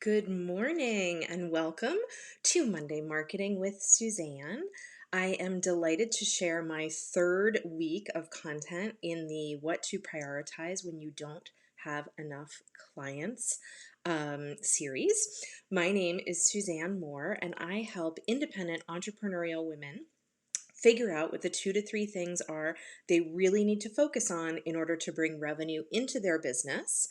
Good morning and welcome to Monday Marketing with Suzanne. I am delighted to share my third week of content in the What to Prioritize When You Don't Have Enough Clients series. My name is Suzanne Moore, and I help independent entrepreneurial women figure out what the 2 to 3 things are they really need to focus on in order to bring revenue into their business,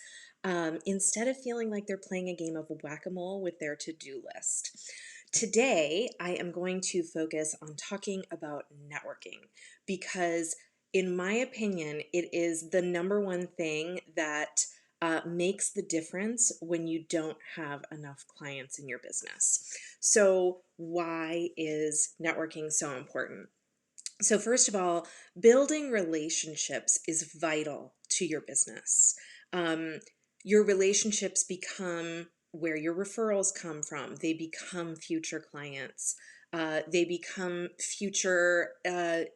instead of feeling like they're playing a game of whack-a-mole with their to-do list. Today, I am going to focus on talking about networking because, in my opinion, it is the number one thing that makes the difference when you don't have enough clients in your business. So, why is networking so important? So, first of all, building relationships is vital to your business. Um, your relationships become where your referrals come from, they become future clients. They become future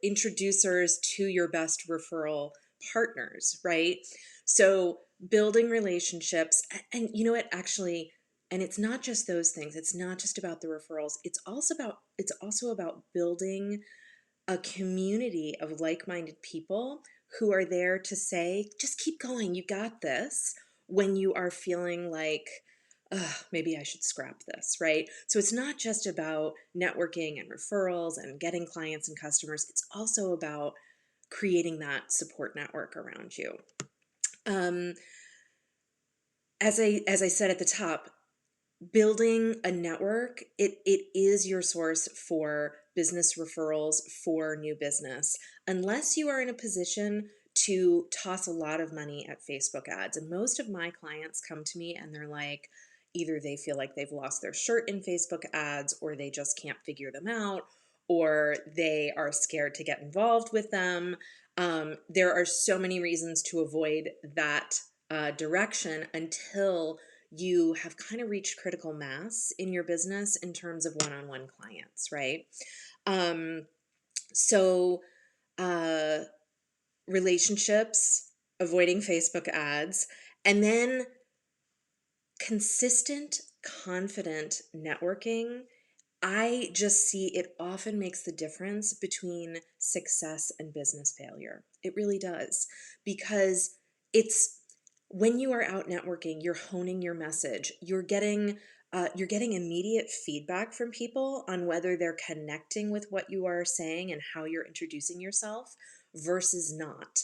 introducers to your best referral partners, right? So, building relationships, and you know what, actually, and it's not just those things. It's not just about the referrals. It's also about building a community of like-minded people who are there to say, just keep going, you got this, when you are feeling like, maybe I should scrap this, right? So it's not just about networking and referrals and getting clients and customers. It's also about creating that support network around you. Um, as I said at the top, building a network, it is your source for business referrals for new business, unless you are in a position to toss a lot of money at Facebook ads. And most of my clients come to me and they're like, either they feel like they've lost their shirt in Facebook ads, or they just can't figure them out, or they are scared to get involved with them. There are so many reasons to avoid that direction until you have kind of reached critical mass in your business in terms of one-on-one clients, right? Um, so, uh, relationships, avoiding Facebook ads, and then consistent, confident networking. I just see it often makes the difference between success and business failure. It really does, because it's when you are out networking, you're honing your message. You're getting immediate feedback from people on whether they're connecting with what you are saying and how you're introducing yourself versus not.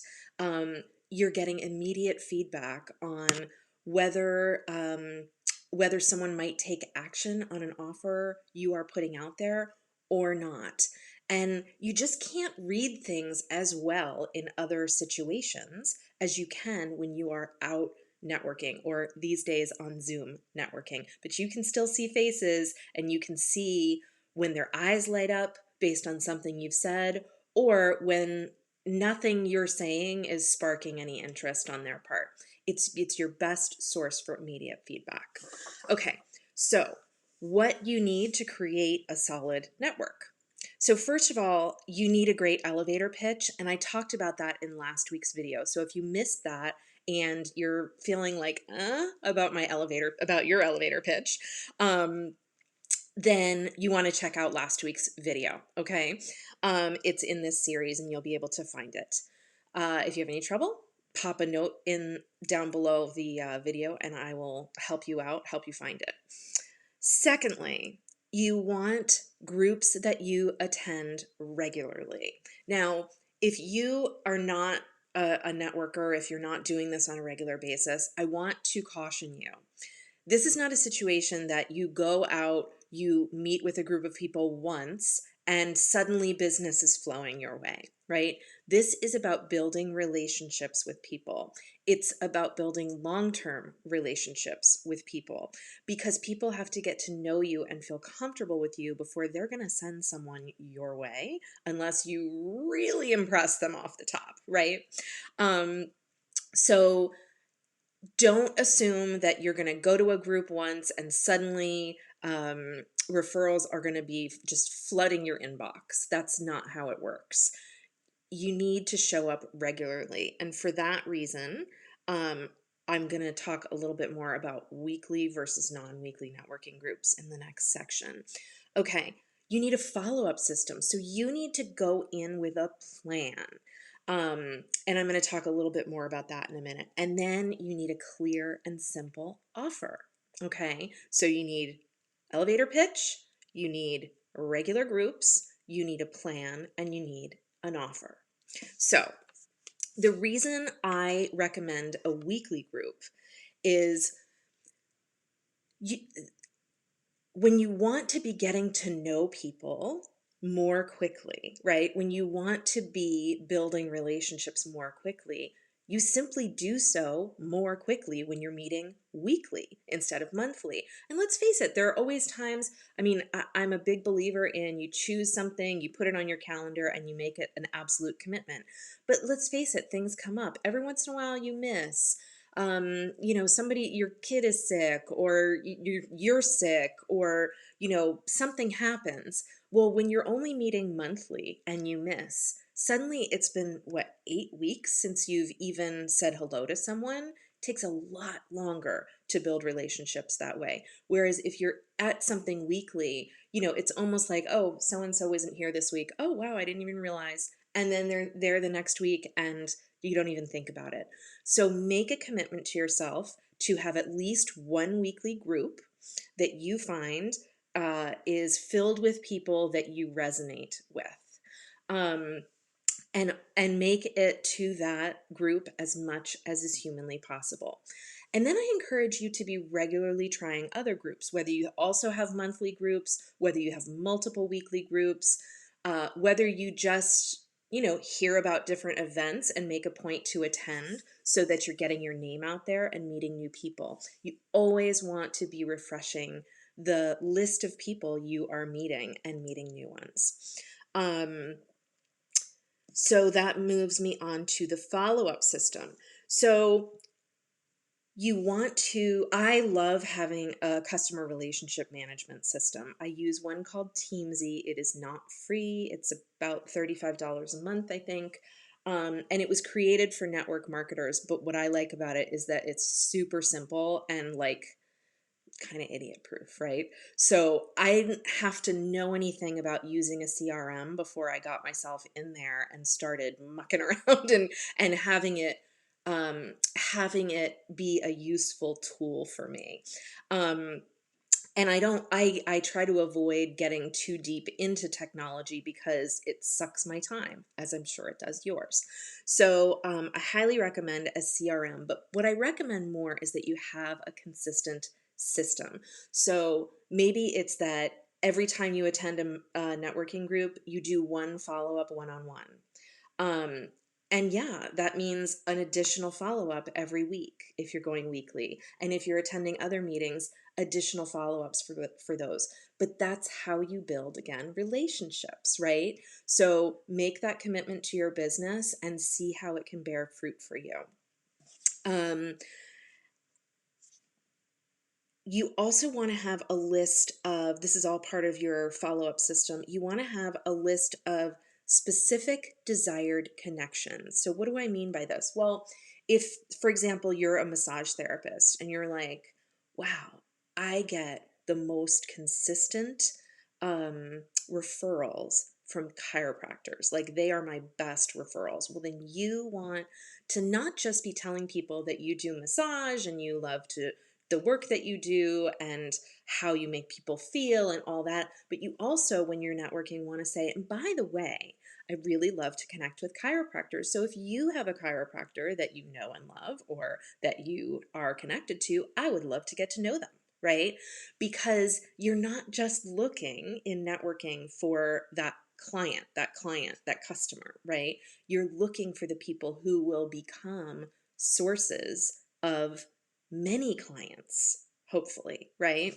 You're getting immediate feedback on whether whether someone might take action on an offer you are putting out there or not. And you just can't read things as well in other situations as you can when you are out networking, or these days on Zoom networking. But you can still see faces, and you can see when their eyes light up based on something you've said, or when nothing you're saying is sparking any interest on their part. It's your best source for immediate feedback. Okay, so what you need to create a solid network. So first of all, you need a great elevator pitch, and I talked about that in last week's video. So if you missed that and you're feeling like about your elevator pitch, then you want to check out last week's video. Okay, it's in this series, and you'll be able to find it. If you have any trouble, pop a note in down below the video, and I will help you out, help you find it. Secondly, you want groups that you attend regularly. Now, if you are not a networker, if you're not doing this on a regular basis, I want to caution you. This is not a situation that you go out, you meet with a group of people once, and suddenly business is flowing your way, right? This is about building relationships with people. It's about building long-term relationships with people, because people have to get to know you and feel comfortable with you before they're going to send someone your way, unless you really impress them off the top, right? So don't assume that you're going to go to a group once and suddenly referrals are going to be just flooding your inbox. That's not how it works. You need to show up regularly. And for that reason, I'm going to talk a little bit more about weekly versus non-weekly networking groups in the next section. Okay, you need a follow-up system. So you need to go in with a plan. And I'm going to talk a little bit more about that in a minute. And then you need a clear and simple offer. Okay, so you need elevator pitch, you need regular groups, you need a plan, and you need an offer. So the reason I recommend a weekly group is you, when you want to be getting to know people more quickly, right? When you want to be building relationships more quickly, you simply do so more quickly when you're meeting weekly instead of monthly. And let's face it, there are always times, I'm a big believer in you choose something, you put it on your calendar, and you make it an absolute commitment. But let's face it, things come up. Every once in a while you miss. Somebody, your kid is sick, or you're sick, or, something happens. Well, when you're only meeting monthly and you miss, suddenly it's been, what, 8 weeks since you've even said hello to someone? It takes a lot longer to build relationships that way. Whereas if you're at something weekly, it's almost like, oh, so-and-so isn't here this week. Oh, wow, I didn't even realize. And then they're there the next week and you don't even think about it. So make a commitment to yourself to have at least one weekly group that you find is filled with people that you resonate with. Um, and make it to that group as much as is humanly possible. And then I encourage you to be regularly trying other groups, whether you also have monthly groups, whether you have multiple weekly groups, whether you just hear about different events and make a point to attend so that you're getting your name out there and meeting new people. You always want to be refreshing the list of people you are meeting and meeting new ones. So that moves me on to the follow-up system. So I love having a customer relationship management system. I use one called Teamsy. It is not free. It's about $35 a month, I think. And it was created for network marketers. But what I like about it is that it's super simple and kind of idiot proof, right? So I didn't have to know anything about using a CRM before I got myself in there and started mucking around and having it be a useful tool for me. And I try to avoid getting too deep into technology because it sucks my time, as I'm sure it does yours. So I highly recommend a CRM, but what I recommend more is that you have a consistent system. So maybe it's that every time you attend a networking group, you do one follow-up one-on-one. Um, and yeah, that means an additional follow-up every week if you're going weekly. And if you're attending other meetings, additional follow-ups for those. But that's how you build, again, relationships, right? So make that commitment to your business and see how it can bear fruit for you. You also want to have a list of, this is all part of your follow-up system, you want to have a list of specific desired connections. So what do I mean by this? Well, if, for example, you're a massage therapist and you're like, wow, I get the most consistent referrals from chiropractors. Like they are my best referrals. Well, then you want to not just be telling people that you do massage and you love the work that you do and how you make people feel and all that. But you also, when you're networking, want to say, and by the way, I really love to connect with chiropractors. So if you have a chiropractor that you know and love or that you are connected to, I would love to get to know them, right? Because you're not just looking in networking for that client, that customer, right? You're looking for the people who will become sources of many clients, hopefully, right?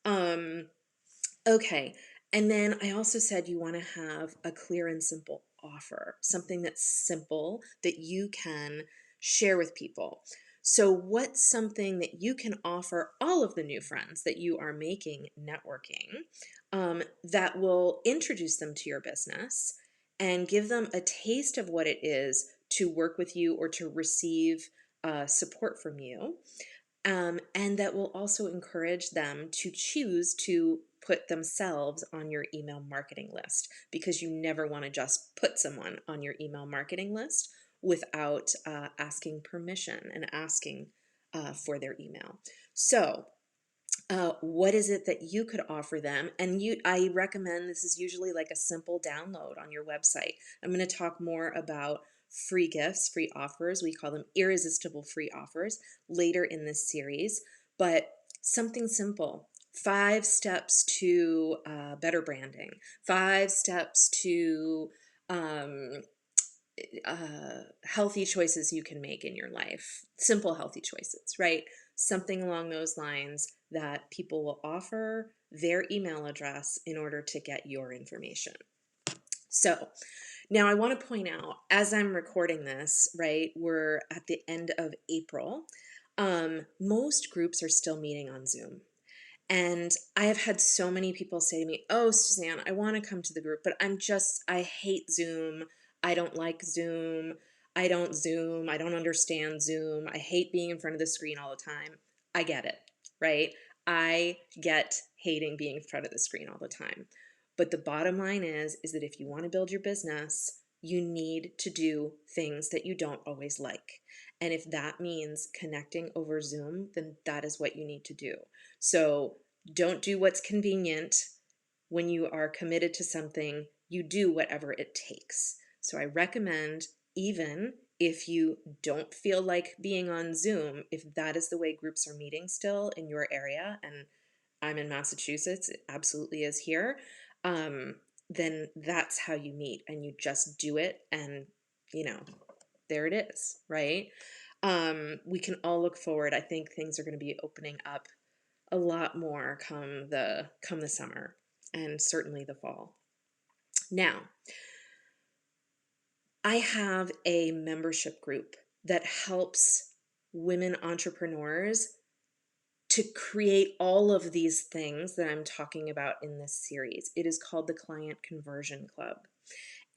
Okay. And then I also said you want to have a clear and simple offer, something that's simple that you can share with people. So what's something that you can offer all of the new friends that you are making networking that will introduce them to your business and give them a taste of what it is to work with you or to receive support from you. And that will also encourage them to choose to put themselves on your email marketing list, because you never want to just put someone on your email marketing list without asking permission and asking for their email. So what is it that you could offer them? And I recommend, this is usually like a simple download on your website. I'm going to talk more about free gifts, free offers. We call them irresistible free offers later in this series, but something simple. 5 steps to better branding, 5 steps to um, healthy choices you can make in your life, simple healthy choices, right? Something along those lines that people will offer their email address in order to get your information. So now I want to point out, as I'm recording this, right, we're at the end of April. Most groups are still meeting on Zoom. And I have had so many people say to me, "Oh, Suzanne, I want to come to the group, but I hate Zoom. I don't like Zoom. I don't Zoom. I don't understand Zoom. I hate being in front of the screen all the time." I get it, right? I get hating being in front of the screen all the time. But the bottom line is that if you want to build your business, you need to do things that you don't always like. And if that means connecting over Zoom, then that is what you need to do. So don't do what's convenient. When you are committed to something, you do whatever it takes. So I recommend, even if you don't feel like being on Zoom, if that is the way groups are meeting still in your area, and I'm in Massachusetts, it absolutely is here, then that's how you meet, and you just do it, and there it is, right? We can all look forward. I think things are going to be opening up a lot more come the summer, and certainly the fall. Now, I have a membership group that helps women entrepreneurs to create all of these things that I'm talking about in this series. It is called the Client Conversion Club.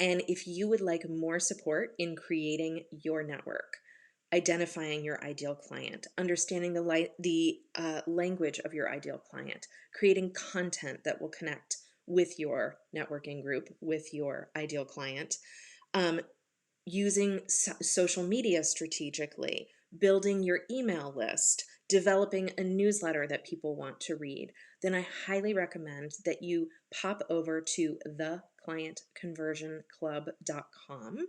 And if you would like more support in creating your network, identifying your ideal client, understanding the language of your ideal client, creating content that will connect with your networking group, with your ideal client, um, using social media strategically, building your email list, developing a newsletter that people want to read, then I highly recommend that you pop over to theclientconversionclub.com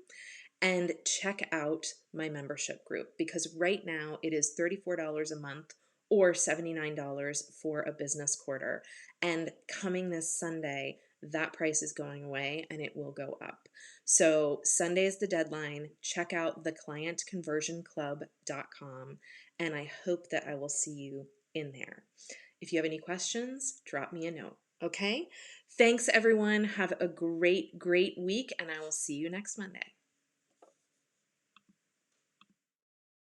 and check out my membership group, because right now it is $34 a month or $79 for a business quarter. And coming this Sunday, that price is going away and it will go up. So Sunday is the deadline. Check out theclientconversionclub.com, and I hope that I will see you in there. If you have any questions, drop me a note. Okay? Thanks, everyone. Have a great, great week, and I will see you next Monday.